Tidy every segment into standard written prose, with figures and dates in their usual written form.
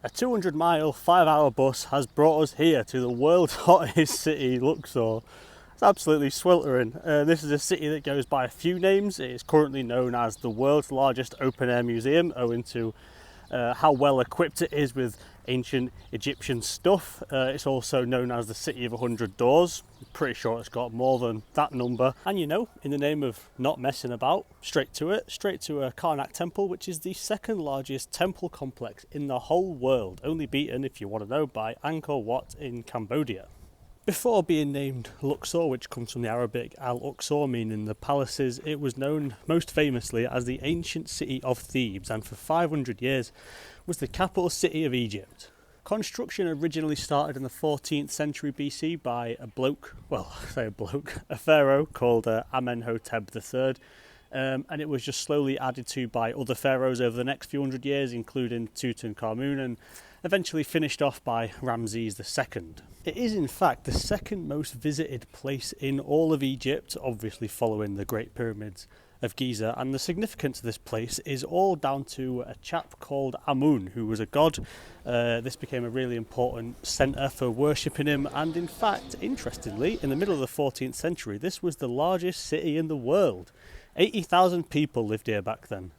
A 200-mile, 5-hour bus has brought us here to the world's hottest city, Luxor. It's absolutely sweltering. This is a city that goes by a few names. It is currently known as the world's largest open-air museum, owing to how well equipped it is with ancient Egyptian stuff. It's also known as the City of 100 Doors. I'm pretty sure it's got more than that number. And you know, in the name of not messing about, straight to Karnak Temple, which is the second largest temple complex in the whole world, only beaten, if you want to know, by Angkor Wat in Cambodia. Before being named Luxor, which comes from the Arabic Al-Uqsor, meaning the palaces, it was known most famously as the ancient city of Thebes, and for 500 years was the capital city of Egypt. Construction originally started in the 14th century BC by a pharaoh called Amenhotep III, and it was just slowly added to by other pharaohs over the next few hundred years, including Tutankhamun, and eventually finished off by Ramses II. It is in fact the second most visited place in all of Egypt, obviously following the Great Pyramids of Giza, and the significance of this place is all down to a chap called Amun, who was a god. This became a really important centre for worshipping him, and in fact, interestingly, in the middle of the 14th century, this was the largest city in the world. 80,000 people lived here back then.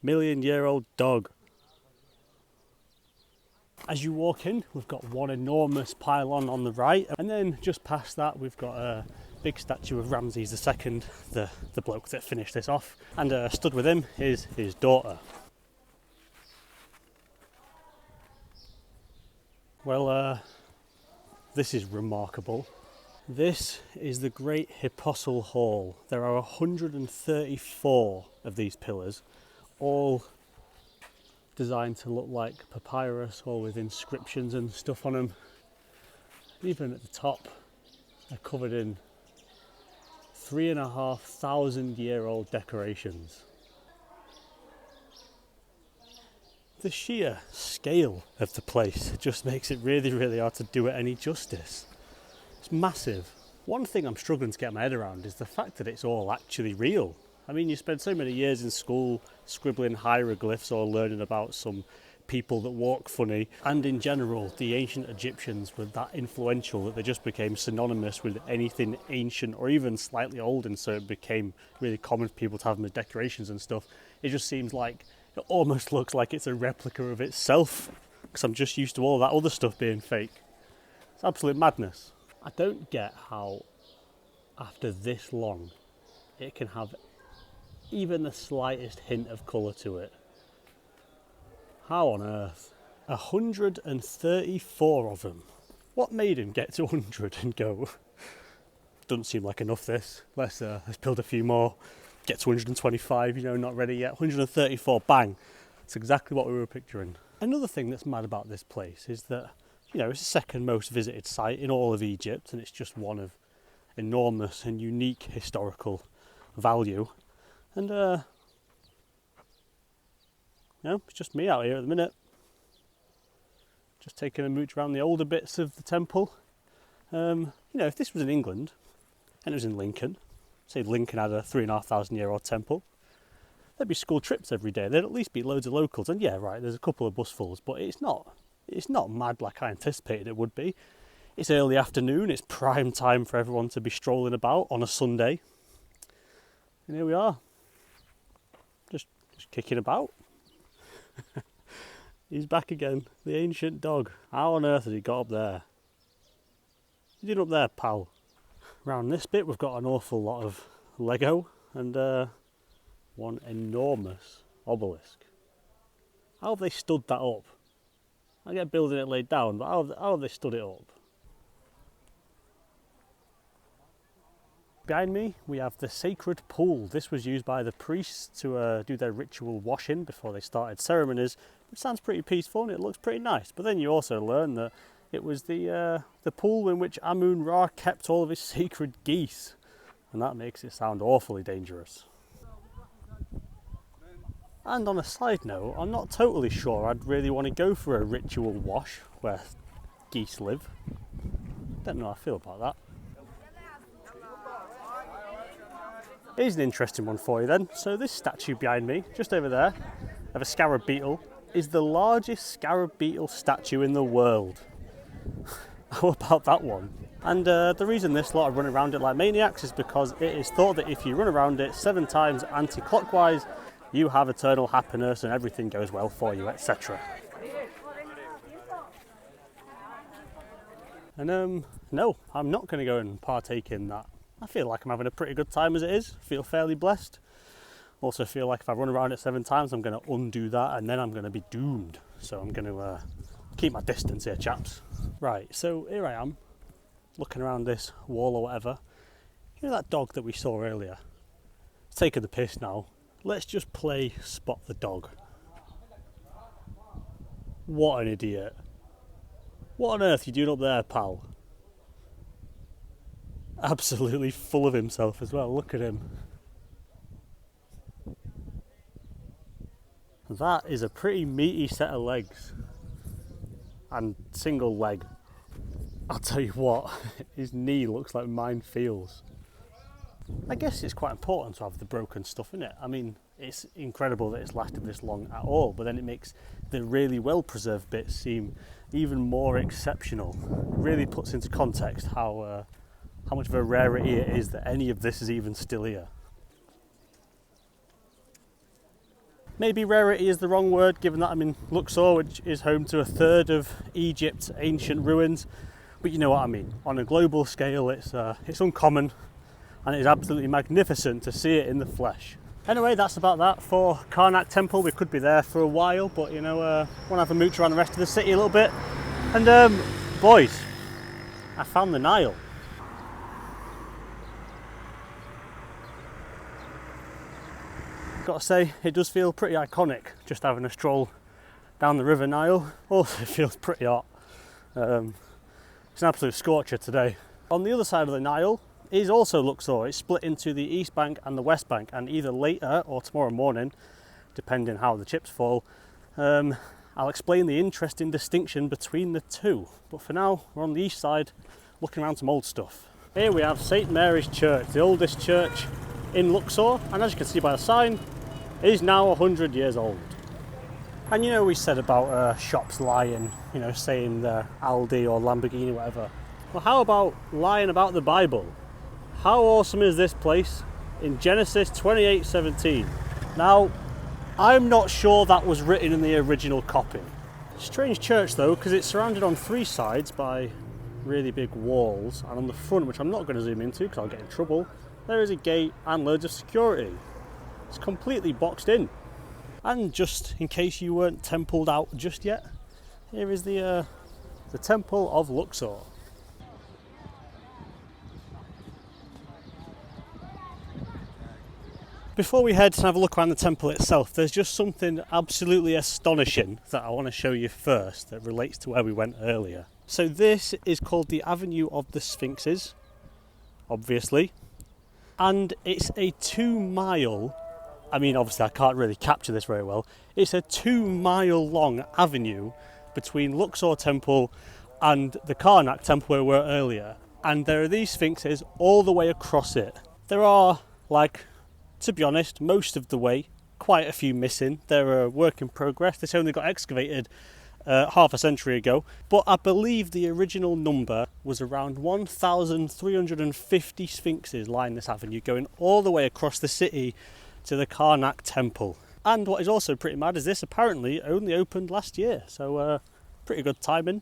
Million-year-old dog. As you walk in, we've got one enormous pylon on the right, and then just past that we've got a big statue of Ramses II, the bloke that finished this off, and stood with him is his daughter. Well, this is remarkable. This is the Great Hipposyl Hall. There are 134 of these pillars, all designed to look like papyrus, or with inscriptions and stuff on them. Even at the top, they're covered in 3,500-year-old decorations. The sheer scale of the place just makes it really, really hard to do it any justice. It's massive. One thing I'm struggling to get my head around is the fact that it's all actually real. I mean, you spend so many years in school scribbling hieroglyphs or learning about some people that walk funny, and in general the ancient Egyptians were that influential that they just became synonymous with anything ancient or even slightly old, and so it became really common for people to have them as decorations and stuff. It just seems like it almost looks like it's a replica of itself, because I'm just used to all that other stuff being fake. It's absolute madness. I don't get how after this long it can have even the slightest hint of colour to it. How on earth? 134 of them. What made him get to 100 and go, doesn't seem like enough this, let's build a few more, get to 125, not ready yet. 134, bang. That's exactly what we were picturing. Another thing that's mad about this place is that, it's the second most visited site in all of Egypt, and it's just one of enormous and unique historical value. And it's just me out here at the minute, just taking a mooch around the older bits of the temple. If this was in England and it was in Lincoln, say Lincoln had a 3,500-year-old temple, there'd be school trips every day. There'd at least be loads of locals, and yeah, right, there's a couple of busfuls, but it's not mad like I anticipated it would be. It's early afternoon, it's prime time for everyone to be strolling about on a Sunday, and here we are, just kicking about. He's back again, the ancient dog. How on earth has he got up there? What are you doing up there, pal? Around this bit we've got an awful lot of Lego and one enormous obelisk. How have they stood that up? I get building it laid down, but how have they stood it up? Behind me we have the sacred pool. This was used by the priests to do their ritual washing before they started ceremonies, which sounds pretty peaceful and it looks pretty nice. But then you also learn that it was the pool in which Amun-Ra kept all of his sacred geese, and that makes it sound awfully dangerous. And on a side note, I'm not totally sure I'd really want to go for a ritual wash where geese live. Don't know how I feel about that. Here's an interesting one for you then. So this statue behind me, just over there, of a scarab beetle, is the largest scarab beetle statue in the world. How about that one? And the reason this lot are running around it like maniacs is because it is thought that if you run around it 7 times anti-clockwise, you have eternal happiness and everything goes well for you, etc. And no, I'm not going to go and partake in that. I feel like I'm having a pretty good time as it is. Feel fairly blessed. Also feel like if I run around it 7 times, I'm going to undo that and then I'm going to be doomed. So I'm going to keep my distance here, chaps. Right, so here I am, looking around this wall or whatever. You know that dog that we saw earlier? It's taking the piss now. Let's just play Spot the Dog. What an idiot. What on earth are you doing up there, pal? Absolutely full of himself as well, look at him. That is a pretty meaty set of legs. And single leg. I'll tell you what, his knee looks like mine feels. I guess it's quite important to have the broken stuff in it. I mean, it's incredible that it's lasted this long at all, but then it makes the really well preserved bits seem even more exceptional. It really puts into context how much of a rarity it is that any of this is even still here. Maybe rarity is the wrong word, given that I'm in Luxor, which is home to 1/3 of Egypt's ancient ruins. But you know what I mean. On a global scale, it's uncommon, and it is absolutely magnificent to see it in the flesh. Anyway, that's about that for Karnak Temple. We could be there for a while, but you know, want to have a mooch around the rest of the city a little bit. And boys, I found the Nile. Got to say, it does feel pretty iconic just having a stroll down the River Nile. Also feels pretty hot. It's an absolute scorcher today. On the other side of the Nile is also Luxor. It's split into the east bank and the west bank, and either later or tomorrow morning, depending how the chips fall, I'll explain the interesting distinction between the two. But for now, we're on the east side looking around some old stuff. Here we have St. Mary's Church, the oldest church in Luxor, and as you can see by the sign, it is now 100 years old. And you know, we said about shops lying, you know, saying they're Aldi or Lamborghini, whatever. Well, how about lying about the Bible? How awesome is this place in Genesis 28:17? Now, I'm not sure that was written in the original copy. Strange church though, because it's surrounded on 3 sides by really big walls, and on the front, which I'm not going to zoom into because I'll get in trouble, there is a gate and loads of security. It's completely boxed in. And just in case you weren't templed out just yet, here is the Temple of Luxor. Before we head and have a look around the temple itself, there's just something absolutely astonishing that I want to show you first that relates to where we went earlier. So this is called the Avenue of the Sphinxes, obviously, and it's a 2-mile, I mean obviously I can't really capture this very well, it's a 2-mile long avenue between Luxor Temple and the Karnak Temple where we were earlier, and there are these sphinxes all the way across it. There are, like, to be honest, most of the way, quite a few missing. They're a work in progress. This only got excavated half a century ago, but I believe the original number was around 1,350 sphinxes lining this avenue, going all the way across the city to the Karnak Temple. And what is also pretty mad is this apparently only opened last year, so pretty good timing.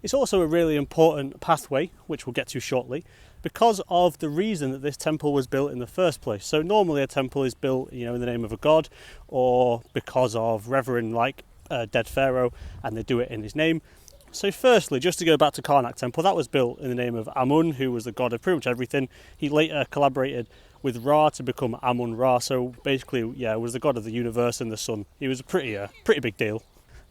It's also a really important pathway, which we'll get to shortly, because of the reason that this temple was built in the first place. So normally a temple is built, you know, in the name of a god, or because of revering like a dead pharaoh, and they do it in his name. So firstly, just to go back to Karnak Temple, that was built in the name of Amun, who was the god of pretty much everything. He later collaborated with Ra to become Amun-Ra, so basically, yeah, was the god of the universe and the sun. He was a pretty big deal.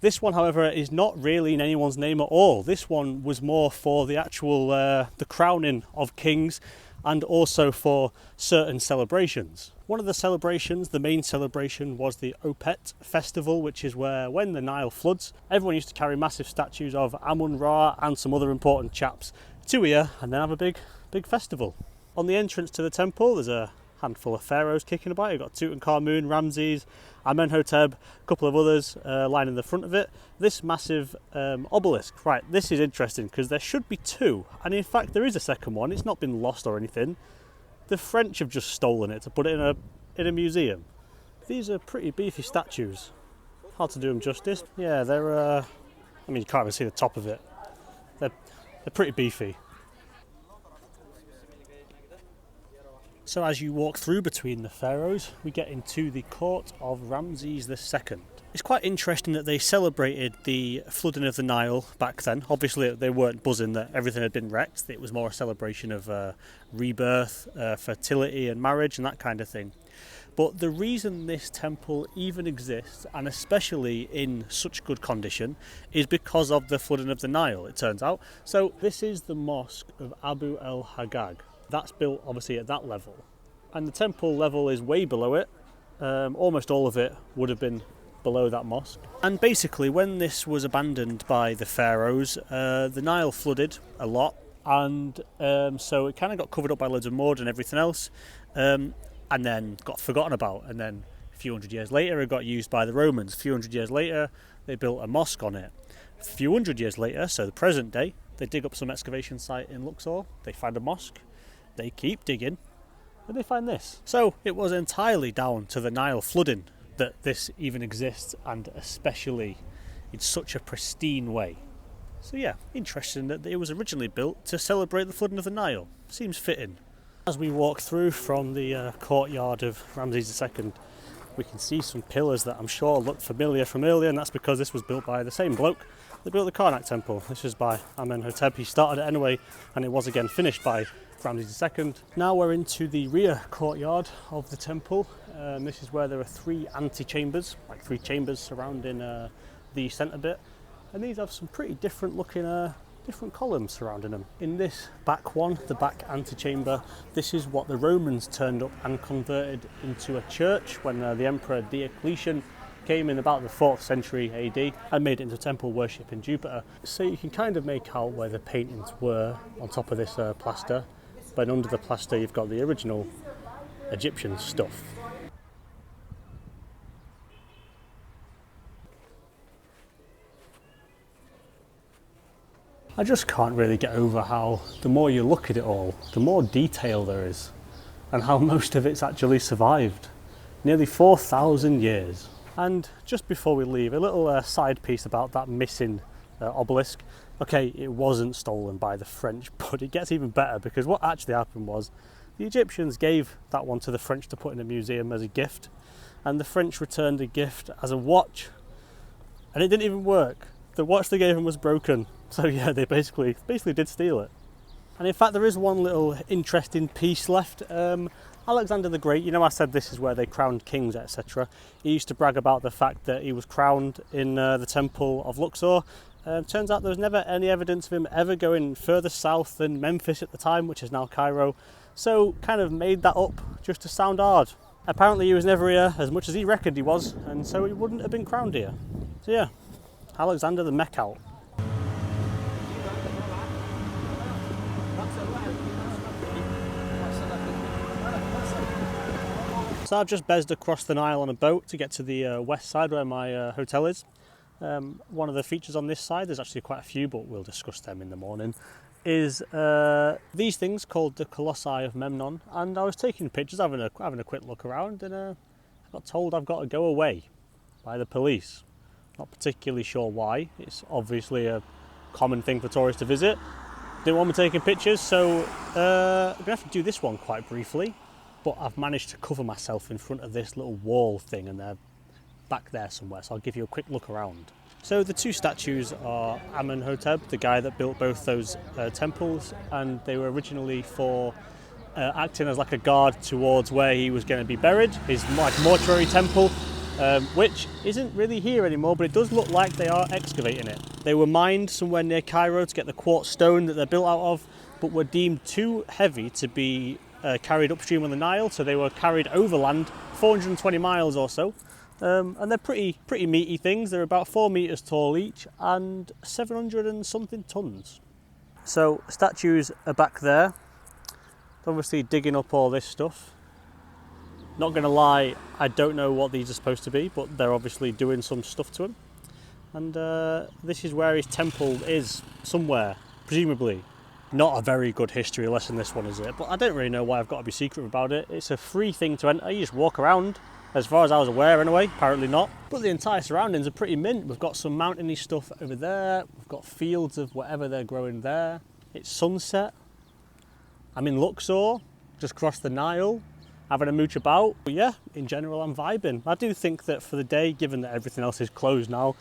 This one, however, is not really in anyone's name at all. This one was more for the actual, the crowning of kings, and also for certain celebrations. One of the celebrations, the main celebration, was the Opet festival, which is where, when the Nile floods, everyone used to carry massive statues of Amun-Ra and some other important chaps to here, and then have a big festival. On the entrance to the temple, there's a handful of pharaohs kicking about. You've got Tutankhamun, Ramses, Amenhotep, a couple of others lining the front of it. This massive obelisk. Right, this is interesting because there should be two, and in fact there is a second one. It's not been lost or anything. The French have just stolen it to put it in a museum. These are pretty beefy statues. Hard to do them justice. Yeah, they're, I mean, you can't even see the top of it. They're pretty beefy. So as you walk through between the pharaohs, we get into the court of Ramses II. It's quite interesting that they celebrated the flooding of the Nile back then. Obviously they weren't buzzing that everything had been wrecked. It was more a celebration of rebirth, fertility and marriage and that kind of thing. But the reason this temple even exists, and especially in such good condition, is because of the flooding of the Nile, it turns out. So this is the mosque of Abu el-Hagag. That's built obviously at that level. And the temple level is way below it. Almost all of it would have been below that mosque. And basically when this was abandoned by the pharaohs, the Nile flooded a lot. And so it kind of got covered up by loads of mud and everything else. And then got forgotten about, and then a few hundred years later it got used by the Romans. A few hundred years later they built a mosque on it. A few hundred years later, so the present day, they dig up some excavation site in Luxor, they find a mosque, they keep digging, and they find this. So it was entirely down to the Nile flooding that this even exists, and especially in such a pristine way. So yeah, interesting that it was originally built to celebrate the flooding of the Nile. Seems fitting. As we walk through from the courtyard of Ramses II, we can see some pillars that I'm sure look familiar from earlier, and that's because this was built by the same bloke that built the Karnak temple. This was by Amenhotep. He started it anyway, and it was again finished by Ramses II. Now we're into the rear courtyard of the temple. This is where there are three antechambers, like three chambers surrounding the centre bit, and these have some pretty different looking different columns surrounding them. In this back one, the back antechamber, this is what the Romans turned up and converted into a church when the Emperor Diocletian came in about the 4th century AD and made it into a temple worshipping Jupiter. So you can kind of make out where the paintings were on top of this plaster, but under the plaster you've got the original Egyptian stuff. I just can't really get over how the more you look at it all, the more detail there is, and how most of it's actually survived. Nearly 4,000 years. And just before we leave, a little side piece about that missing obelisk. Okay, it wasn't stolen by the French, but it gets even better because what actually happened was the Egyptians gave that one to the French to put in a museum as a gift, and the French returned the gift as a watch, and it didn't even work. The watch they gave him was broken. So yeah, they basically did steal it. And in fact there is one little interesting piece left. Alexander the Great, you know I said this is where they crowned kings, etc. He used to brag about the fact that he was crowned in the temple of Luxor. Turns out there was never any evidence of him ever going further south than Memphis at the time, which is now Cairo. So kind of made that up just to sound hard. Apparently he was never here as much as he reckoned he was, and so he wouldn't have been crowned here. So yeah, Alexander the Meckout. So I've just bezzed across the Nile on a boat to get to the west side where my hotel is. One of the features on this side, there's actually quite a few, but we'll discuss them in the morning, is these things called the Colossi of Memnon. And I was taking pictures, having a quick look around, and I got told I've got to go away by the police. Not particularly sure why. It's obviously a common thing for tourists to visit. Didn't want me taking pictures, so I'm going to have to do this one quite briefly. But I've managed to cover myself in front of this little wall thing, and they're back there somewhere, so I'll give you a quick look around. So the two statues are Amenhotep, the guy that built both those temples, and they were originally for acting as like a guard towards where he was going to be buried, his like mortuary temple, which isn't really here anymore, but it does look like they are excavating it. They were mined somewhere near Cairo to get the quartz stone that they're built out of, but were deemed too heavy to be carried upstream on the Nile, so they were carried overland 420 miles or so, and they're pretty meaty things. They're about 4 meters tall each and 700 and something tons. So statues are back there, obviously digging up all this stuff. Not going to lie, I don't know what these are supposed to be, but they're obviously doing some stuff to him. And this is where his temple is, somewhere, presumably. Not a very good history lesson, this one, is it? But I don't really know why I've got to be secretive about it. It's a free thing to enter. You just walk around, as far as I was aware anyway. Apparently not. But the entire surroundings are pretty mint. We've got some mountainy stuff over there. We've got fields of whatever they're growing there. It's sunset. I'm in Luxor, just across the Nile, having a mooch about. But yeah, in general, I'm vibing. I do think that for the day, given that everything else is closed now,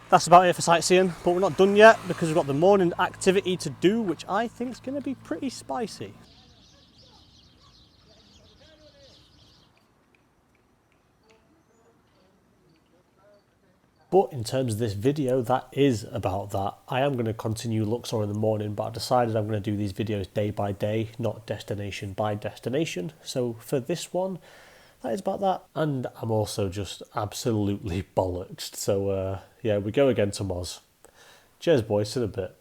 that's about it for sightseeing, but we're not done yet because we've got the morning activity to do, which I think is going to be pretty spicy. But in terms of this video, that is about that. I am going to continue Luxor in the morning, but I've decided I'm going to do these videos day by day, not destination by destination. So for this one, that is about that. And I'm also just absolutely bollocksed. So yeah, we go again to Moz. Cheers boys, in a bit.